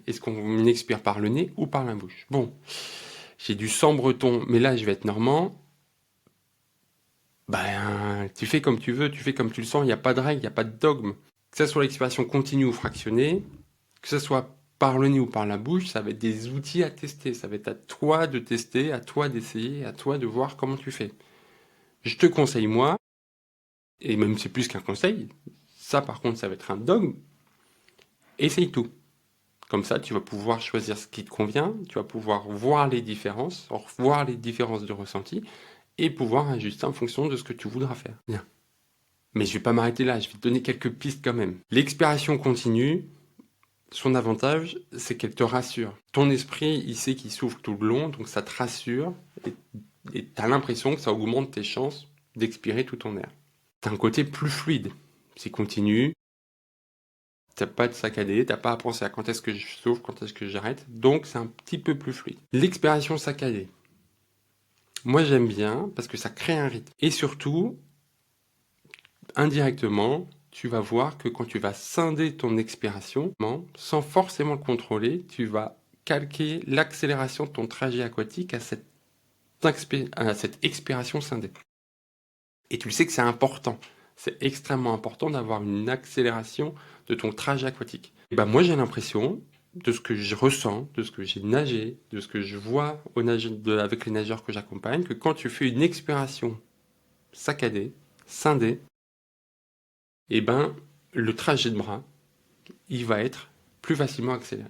Est-ce qu'on expire par le nez ou par la bouche? Bon, j'ai du sang breton, mais là, je vais être normand. Ben, tu fais comme tu veux, tu fais comme tu le sens, il n'y a pas de règle, il n'y a pas de dogme. Que ce soit l'expiration continue ou fractionnée, que ce soit par le nez ou par la bouche, ça va être des outils à tester. Ça va être à toi de tester, à toi d'essayer, à toi de voir comment tu fais. Je te conseille, moi, et même c'est plus qu'un conseil, ça par contre, ça va être un dogme, essaye tout. Comme ça, tu vas pouvoir choisir ce qui te convient, tu vas pouvoir voir les différences, voir les différences de ressenti, et pouvoir ajuster en fonction de ce que tu voudras faire. Bien. Mais je vais pas m'arrêter là, je vais te donner quelques pistes quand même. L'expiration continue, son avantage, c'est qu'elle te rassure. Ton esprit, il sait qu'il souffle tout le long, donc ça te rassure, et tu as l'impression que ça augmente tes chances d'expirer tout ton air. Tu as un côté plus fluide. C'est continu, t'as pas de saccadé, t'as pas à penser à quand est-ce que je souffle, quand est-ce que j'arrête, donc c'est un petit peu plus fluide. L'expiration saccadée. Moi j'aime bien parce que ça crée un rythme. Et surtout, indirectement, tu vas voir que quand tu vas scinder ton expiration, sans forcément le contrôler, tu vas calquer l'accélération de ton trajet aquatique à cette expiration scindée. Et tu le sais que c'est important. C'est extrêmement important d'avoir une accélération de ton trajet aquatique. Et ben moi j'ai l'impression, de ce que je ressens, de ce que j'ai nagé, de ce que je vois avec les nageurs que j'accompagne, que quand tu fais une expiration saccadée, scindée, et ben le trajet de bras, il va être plus facilement accéléré.